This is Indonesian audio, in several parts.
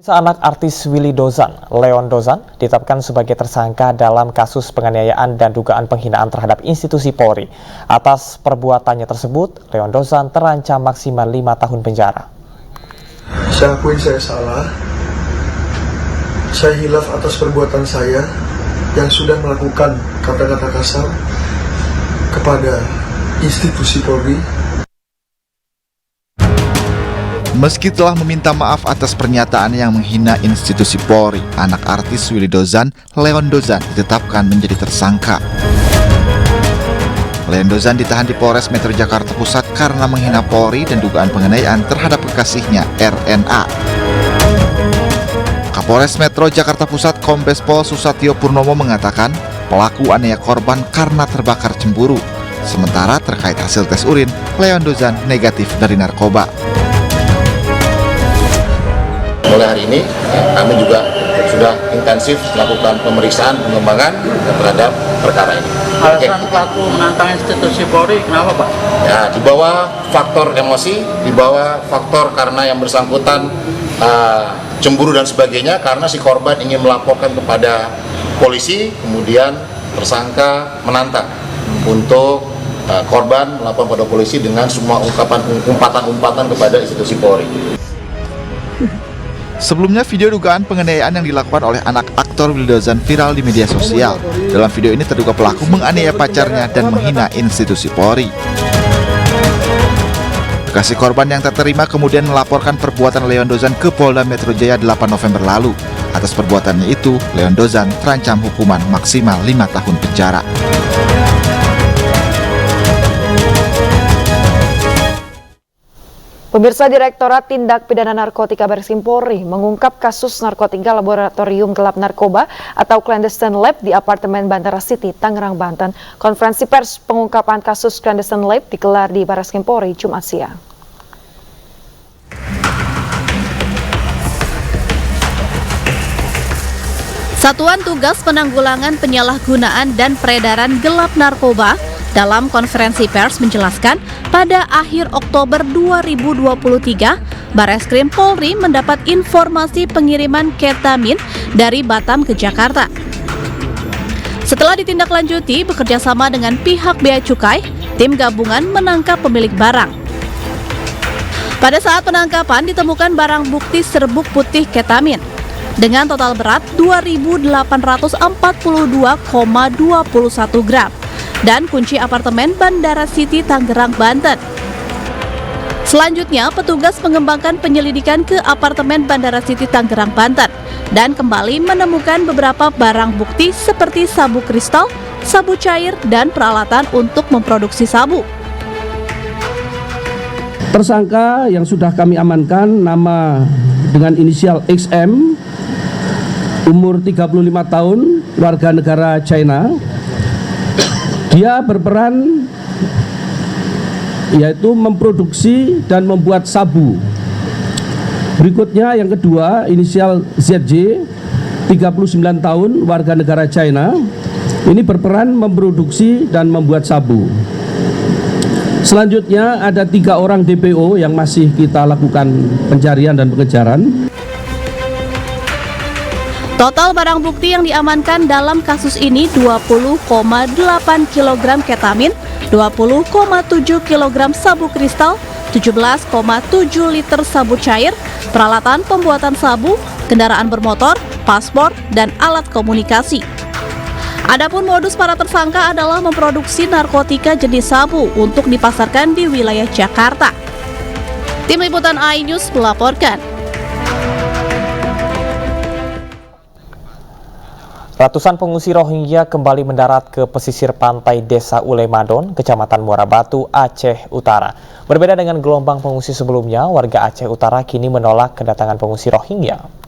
Anak artis Willy Dozan, Leon Dozan, ditetapkan sebagai tersangka dalam kasus penganiayaan dan dugaan penghinaan terhadap institusi Polri. Atas perbuatannya tersebut, Leon Dozan terancam maksimal 5 tahun penjara. Saya akui saya salah. Saya hilaf atas perbuatan saya yang sudah melakukan kata-kata kasar kepada institusi Polri. Meski telah meminta maaf atas pernyataan yang menghina institusi Polri, anak artis Willy Dozan, Leon Dozan, ditetapkan menjadi tersangka. Leon Dozan ditahan di Polres Metro Jakarta Pusat karena menghina Polri dan dugaan penganiayaan terhadap kekasihnya, RNA. Kapolres Metro Jakarta Pusat Kombes Pol Susatyo Purnomo mengatakan pelaku aniaya korban karena terbakar cemburu. Sementara terkait hasil tes urin, Leon Dozan negatif dari narkoba. Mulai hari ini kami juga sudah intensif melakukan pemeriksaan pengembangan terhadap perkara ini. Alasan pelaku menantang institusi Polri kenapa, Pak? Ya, di bawah faktor emosi, di bawah faktor karena yang bersangkutan cemburu dan sebagainya, karena si korban ingin melaporkan kepada polisi, kemudian tersangka menantang untuk korban melapor pada polisi dengan semua umpatan-umpatan kepada institusi Polri. Sebelumnya, video dugaan penganiayaan yang dilakukan oleh anak aktor Willy Dozan viral di media sosial. Dalam video ini terduga pelaku menganiaya pacarnya dan menghina institusi Polri. Kekasih korban yang tak terima kemudian melaporkan perbuatan Leon Dozan ke Polda Metro Jaya 8 November lalu. Atas perbuatannya itu, Leon Dozan terancam hukuman maksimal 5 tahun penjara. Pemirsa, Direktorat Tindak Pidana Narkotika Bareskrim Polri mengungkap kasus narkotika laboratorium gelap narkoba atau clandestine lab di apartemen Bandara City, Tangerang, Banten. Konferensi pers pengungkapan kasus clandestine lab digelar di Bareskrim Polri Jumat siang. Satuan Tugas Penanggulangan Penyalahgunaan dan Peredaran Gelap Narkoba dalam konferensi pers menjelaskan pada akhir Oktober 2023, Bareskrim Polri mendapat informasi pengiriman ketamin dari Batam ke Jakarta. Setelah ditindaklanjuti bekerjasama dengan pihak Bea Cukai, tim gabungan menangkap pemilik barang. Pada saat penangkapan ditemukan barang bukti serbuk putih ketamin dengan total berat 2.842,21 gram. Dan kunci apartemen Bandara City, Tangerang, Banten. Selanjutnya, petugas mengembangkan penyelidikan ke apartemen Bandara City, Tangerang, Banten dan kembali menemukan beberapa barang bukti seperti sabu kristal, sabu cair, dan peralatan untuk memproduksi sabu. Tersangka yang sudah kami amankan nama dengan inisial XM, umur 35 tahun, warga negara China. Dia berperan yaitu memproduksi dan membuat sabu. Berikutnya yang kedua, inisial ZJ, 39 tahun, warga negara China. Ini berperan memproduksi dan membuat sabu. Selanjutnya ada 3 orang DPO yang masih kita lakukan pencarian dan pengejaran. Total barang bukti yang diamankan dalam kasus ini 20,8 kg ketamin, 20,7 kg sabu kristal, 17,7 liter sabu cair, peralatan pembuatan sabu, kendaraan bermotor, paspor, dan alat komunikasi. Adapun modus para tersangka adalah memproduksi narkotika jenis sabu untuk dipasarkan di wilayah Jakarta. Tim Liputan iNews melaporkan. Ratusan pengungsi Rohingya kembali mendarat ke pesisir pantai Desa Ulemadon, Kecamatan Muara Batu, Aceh Utara. Berbeda dengan gelombang pengungsi sebelumnya, warga Aceh Utara kini menolak kedatangan pengungsi Rohingya.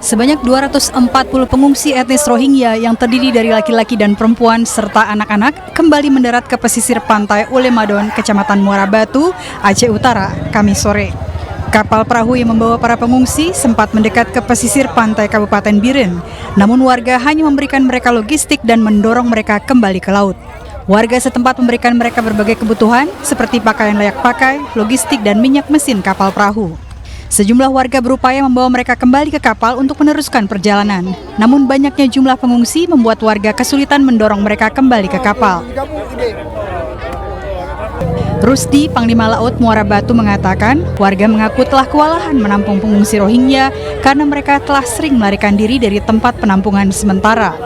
Sebanyak 240 pengungsi etnis Rohingya yang terdiri dari laki-laki dan perempuan serta anak-anak kembali mendarat ke pesisir pantai Ulemadon, Kecamatan Muara Batu, Aceh Utara, Kamis sore. Kapal perahu yang membawa para pengungsi sempat mendekat ke pesisir pantai Kabupaten Biren, namun warga hanya memberikan mereka logistik dan mendorong mereka kembali ke laut. Warga setempat memberikan mereka berbagai kebutuhan seperti pakaian layak pakai, logistik, dan minyak mesin kapal perahu. Sejumlah warga berupaya membawa mereka kembali ke kapal untuk meneruskan perjalanan. Namun banyaknya jumlah pengungsi membuat warga kesulitan mendorong mereka kembali ke kapal. Rusdi, Panglima Laut Muara Batu mengatakan, warga mengaku telah kewalahan menampung pengungsi Rohingya karena mereka telah sering melarikan diri dari tempat penampungan sementara.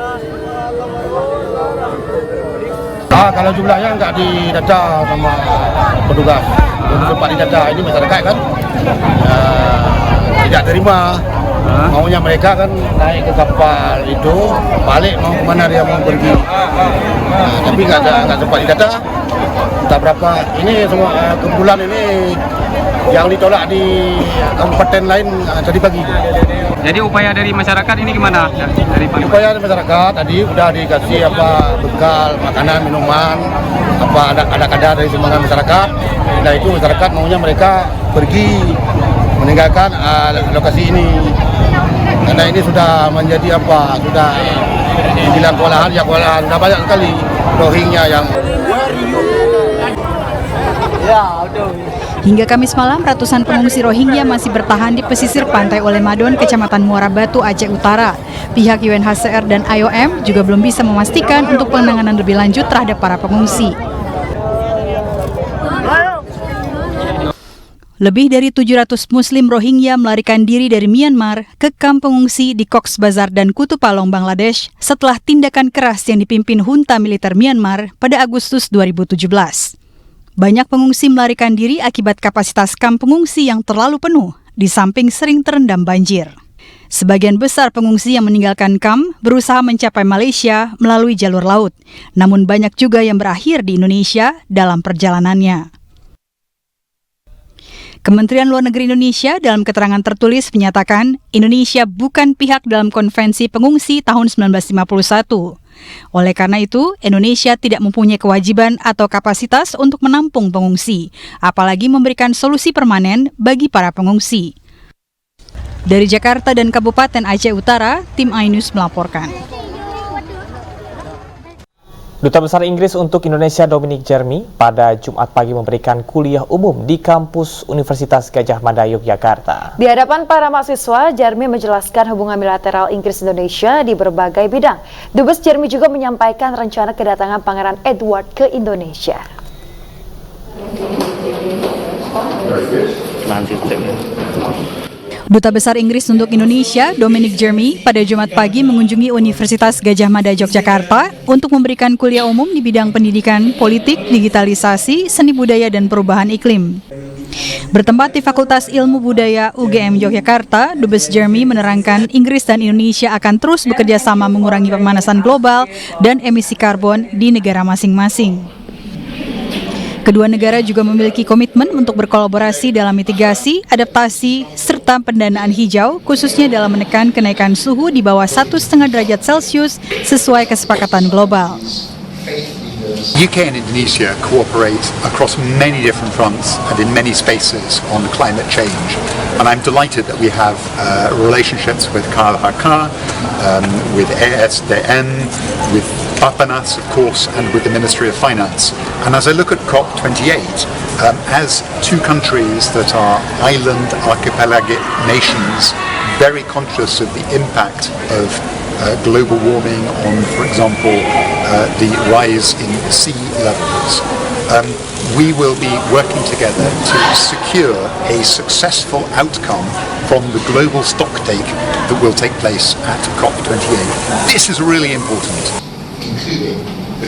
Kalau jumlahnya nggak didata sama petugas, tempat didata ini masyarakat kan tidak terima. Maunya mereka kan naik ke kapal itu, balik mau kemana dia mau pergi. Tapi nggak sempat didata. Entah berapa ini semua kebetulan ini yang ditolak di kabupaten lain tadi pagi. Jadi upaya dari masyarakat ini gimana? Upaya dari masyarakat tadi udah dikasih bekal, makanan, minuman, ada kadar dari sumbangan masyarakat. Nah itu masyarakat maunya mereka pergi meninggalkan lokasi ini. Karena ini sudah menjadi sudah dibilang kewalahan, sudah banyak sekali Rohingya yang. Hingga Kamis malam, ratusan pengungsi Rohingya masih bertahan di pesisir pantai Olemadon, Kecamatan Muara Batu, Aceh Utara. Pihak UNHCR dan IOM juga belum bisa memastikan untuk penanganan lebih lanjut terhadap para pengungsi. Lebih dari 700 Muslim Rohingya melarikan diri dari Myanmar ke kamp pengungsi di Cox's Bazar dan Kutupalong, Bangladesh setelah tindakan keras yang dipimpin junta militer Myanmar pada Agustus 2017. Banyak pengungsi melarikan diri akibat kapasitas kamp pengungsi yang terlalu penuh, di samping sering terendam banjir. Sebagian besar pengungsi yang meninggalkan kamp berusaha mencapai Malaysia melalui jalur laut, namun banyak juga yang berakhir di Indonesia dalam perjalanannya. Kementerian Luar Negeri Indonesia dalam keterangan tertulis menyatakan Indonesia bukan pihak dalam Konvensi Pengungsi tahun 1951. Oleh karena itu, Indonesia tidak mempunyai kewajiban atau kapasitas untuk menampung pengungsi, apalagi memberikan solusi permanen bagi para pengungsi. Dari Jakarta dan Kabupaten Aceh Utara, tim iNews melaporkan. Duta Besar Inggris untuk Indonesia Dominic Jeremy pada Jumat pagi memberikan kuliah umum di kampus Universitas Gadjah Mada, Yogyakarta. Di hadapan para mahasiswa, Jeremy menjelaskan hubungan bilateral Inggris-Indonesia di berbagai bidang. Dubes Jeremy juga menyampaikan rencana kedatangan Pangeran Edward ke Indonesia. Duta Besar Inggris untuk Indonesia, Dominic Jeremy, pada Jumat pagi mengunjungi Universitas Gadjah Mada, Yogyakarta untuk memberikan kuliah umum di bidang pendidikan, politik, digitalisasi, seni budaya, dan perubahan iklim. Bertempat di Fakultas Ilmu Budaya UGM Yogyakarta, Dubes Jeremy menerangkan Inggris dan Indonesia akan terus bekerja sama mengurangi pemanasan global dan emisi karbon di negara masing-masing. Kedua negara juga memiliki komitmen untuk berkolaborasi dalam mitigasi, adaptasi, serta pendanaan hijau, khususnya dalam menekan kenaikan suhu di bawah 1,5 derajat Celcius sesuai kesepakatan global. UK and Indonesia cooperate across many different fronts and in many spaces on climate change. And I'm delighted that we have relationships with KLHK, with ESDM, with Bapanas, of course, and with the Ministry of Finance. And as I look at COP28, as two countries that are island archipelagic nations, very conscious of the impact of global warming on, for example, the rise in sea levels, we will be working together to secure a successful outcome from the global stocktake that will take place at COP28. This is really important.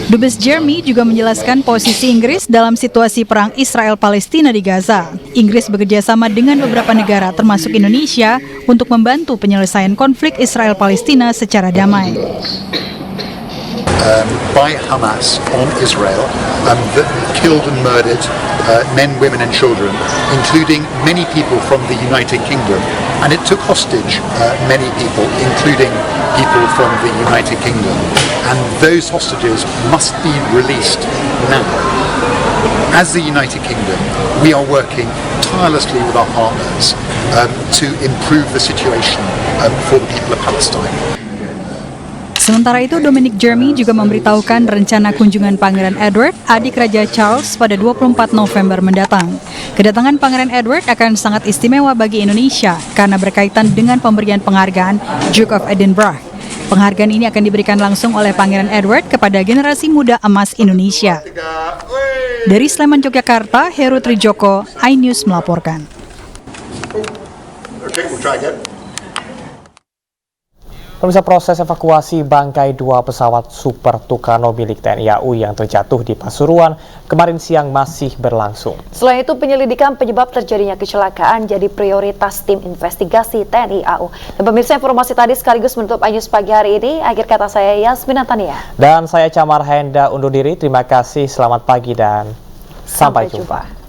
Dubes Jeremy juga menjelaskan posisi Inggris dalam situasi perang Israel-Palestina di Gaza. Inggris bekerjasama dengan beberapa negara termasuk Indonesia untuk membantu penyelesaian konflik Israel-Palestina secara damai. By Hamas on Israel that killed and murdered men, women and children, including many people from the United Kingdom, and it took hostage many people, including people from the United Kingdom, and those hostages must be released now. As the United Kingdom, we are working tirelessly with our partners to improve the situation for the people of Palestine. Sementara itu, Dominic Jeremy juga memberitahukan rencana kunjungan Pangeran Edward, adik Raja Charles, pada 24 November mendatang. Kedatangan Pangeran Edward akan sangat istimewa bagi Indonesia karena berkaitan dengan pemberian penghargaan Duke of Edinburgh. Penghargaan ini akan diberikan langsung oleh Pangeran Edward kepada generasi muda emas Indonesia. Dari Sleman, Yogyakarta, Heru Trijoko, iNews melaporkan. Pemirsa, proses evakuasi bangkai 2 pesawat Super Tucano milik TNI AU yang terjatuh di Pasuruan kemarin siang masih berlangsung. Selain itu, penyelidikan penyebab terjadinya kecelakaan jadi prioritas tim investigasi TNI AU. Dan pemirsa, informasi tadi sekaligus menutup iNews pagi hari ini. Akhir kata saya Yasmin Natania. Dan saya Camar Henda undur diri. Terima kasih, selamat pagi dan sampai jumpa.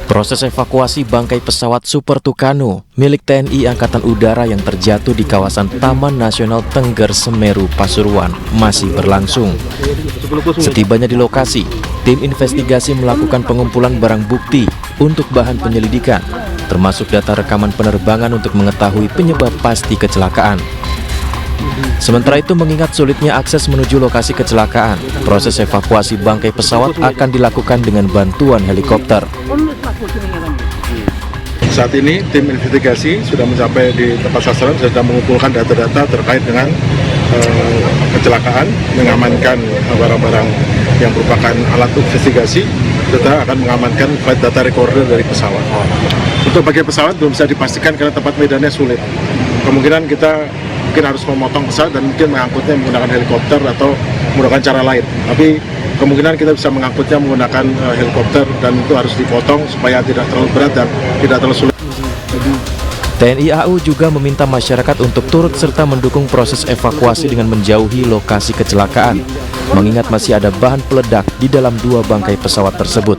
Proses evakuasi bangkai pesawat Super Tucano milik TNI Angkatan Udara yang terjatuh di kawasan Taman Nasional Tengger Semeru, Pasuruan masih berlangsung. Setibanya di lokasi, tim investigasi melakukan pengumpulan barang bukti untuk bahan penyelidikan, termasuk data rekaman penerbangan untuk mengetahui penyebab pasti kecelakaan. Sementara itu, mengingat sulitnya akses menuju lokasi kecelakaan, proses evakuasi bangkai pesawat akan dilakukan dengan bantuan helikopter. Saat ini tim investigasi sudah mencapai di tempat sasaran, sedang mengumpulkan data-data terkait dengan kecelakaan, mengamankan barang-barang yang merupakan alat investigasi, serta akan mengamankan flight data recorder dari pesawat. Untuk bagian pesawat belum bisa dipastikan karena tempat medannya sulit. Kemungkinan kita mungkin harus memotong pesawat dan mungkin mengangkutnya menggunakan helikopter atau menggunakan cara lain. Tapi kemungkinan kita bisa mengangkutnya menggunakan helikopter dan itu harus dipotong supaya tidak terlalu berat dan tidak terlalu sulit. TNI AU juga meminta masyarakat untuk turut serta mendukung proses evakuasi dengan menjauhi lokasi kecelakaan, mengingat masih ada bahan peledak di dalam 2 bangkai pesawat tersebut.